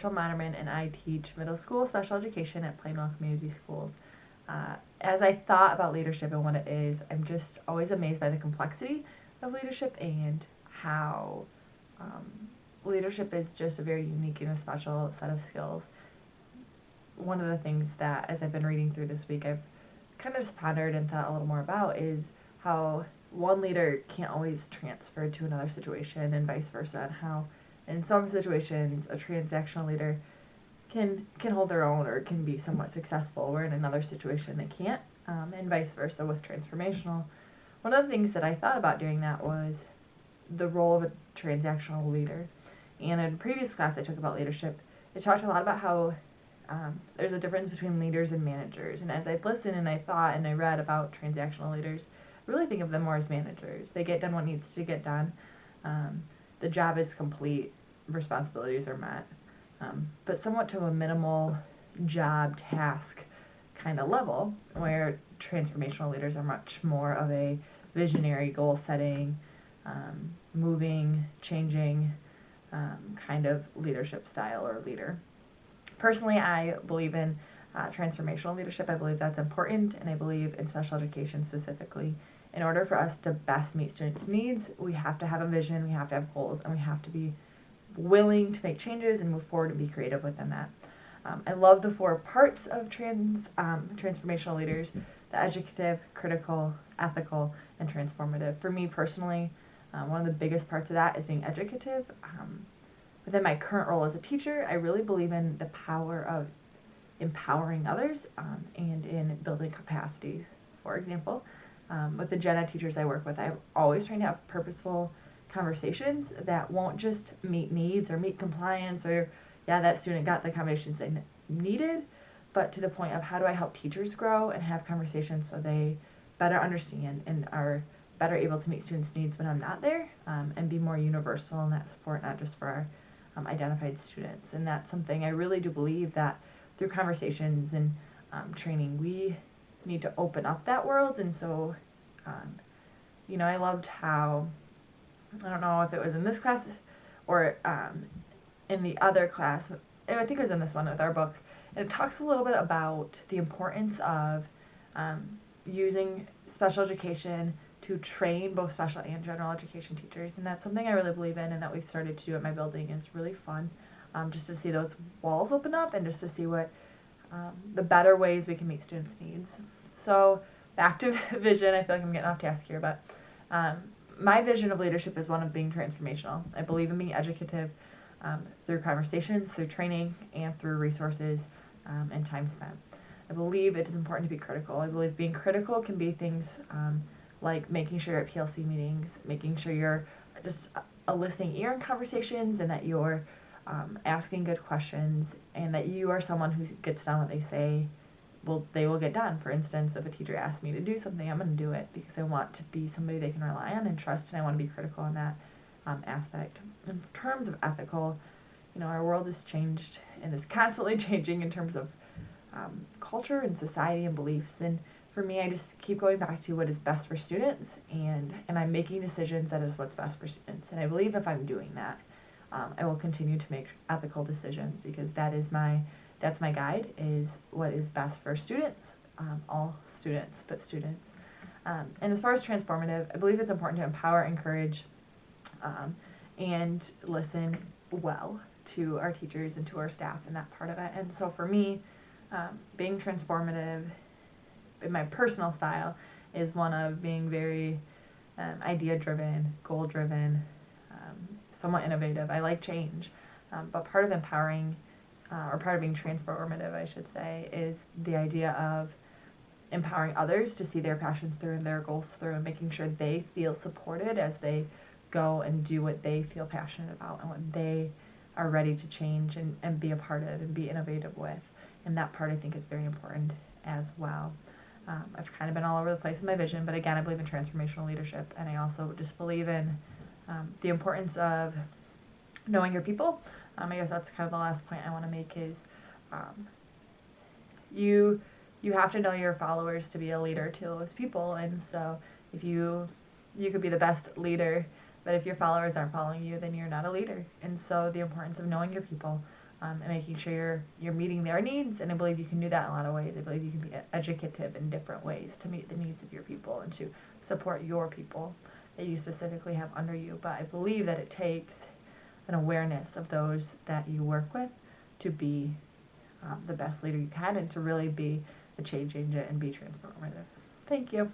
Modderman, and I teach middle school special education at Plainwell Community Schools. As I thought about leadership and what it is, I'm just always amazed by the complexity of leadership and how leadership is just a very unique and a special set of skills. One of the things that, as I've been reading through this week, I've kind of just pondered and thought a little more about is how one leader can't always transfer to another situation and vice versa, and how in some situations a transactional leader can hold their own or can be somewhat successful, where in another situation they can't, and vice versa with transformational. One of the things that I thought about doing that was the role of a transactional leader. And in a previous class I took about leadership, it talked a lot about how there's a difference between leaders and managers. And as I listened and I thought and I read about transactional leaders, I really think of them more as managers. They get done what needs to get done. The job is complete, responsibilities are met, but somewhat to a minimal job task kind of level, where transformational leaders are much more of a visionary, goal setting, moving, changing kind of leadership style or leader. Personally, I believe in transformational leadership. I believe that's important, and I believe in special education specifically. In order for us to best meet students' needs, we have to have a vision, we have to have goals, and we have to be willing to make changes and move forward and be creative within that. I love the 4 parts of transformational leaders: the educative, critical, ethical, and transformative. For me personally, one of the biggest parts of that is being educative. Within my current role as a teacher, I really believe in the power of empowering others and in building capacity. For example, with the gen ed teachers I work with, I'm always trying to have purposeful conversations that won't just meet needs or meet compliance or, yeah, that student got the accommodations they needed, but to the point of how do I help teachers grow and have conversations so they better understand and are better able to meet students' needs when I'm not there, and be more universal in that support, not just for our identified students. And that's something I really do believe that through conversations and training, we need to open up that world. And so, I loved how, I don't know if it was in this class or in the other class, I think it was in this one with our book, and it talks a little bit about the importance of using special education to train both special and general education teachers. And that's something I really believe in and that we've started to do at my building. Is really fun, just to see those walls open up and just to see what the better ways we can meet students' needs. So back to vision, I feel like I'm getting off task here, but my vision of leadership is one of being transformational. I believe in being educative through conversations, through training, and through resources and time spent. I believe it is important to be critical. I believe being critical can be things like making sure you're at PLC meetings, making sure you're just a listening ear in conversations, and that you're asking good questions, and that you are someone who gets done what they say. Well, they will get done. For instance, if a teacher asks me to do something, I'm going to do it because I want to be somebody they can rely on and trust, and I want to be critical in that aspect. In terms of ethical, our world has changed and is constantly changing in terms of culture and society and beliefs. And for me, I just keep going back to what is best for students, and I'm making decisions that is what's best for students. And I believe if I'm doing that, I will continue to make ethical decisions, because that's my guide, is what is best for students, all students, but students. And as far as transformative, I believe it's important to empower, encourage, and listen well to our teachers and to our staff and that part of it. And so for me, being transformative in my personal style is one of being very idea-driven, goal-driven, somewhat innovative. I like change, but part of empowering, or part of being transformative, I should say, is the idea of empowering others to see their passions through and their goals through, and making sure they feel supported as they go and do what they feel passionate about and what they are ready to change and be a part of and be innovative with. And that part I think is very important as well. I've kind of been all over the place with my vision, but again, I believe in transformational leadership, and I also just believe in the importance of knowing your people. I guess that's kind of the last point I want to make is you have to know your followers to be a leader to those people. And so if you could be the best leader, but if your followers aren't following you, then you're not a leader. And so the importance of knowing your people, and making sure you're meeting their needs. And I believe you can do that in a lot of ways. I believe you can be educative in different ways to meet the needs of your people and to support your people that you specifically have under you. But I believe that it takes an awareness of those that you work with to be the best leader you can and to really be a change agent and be transformative. Thank you.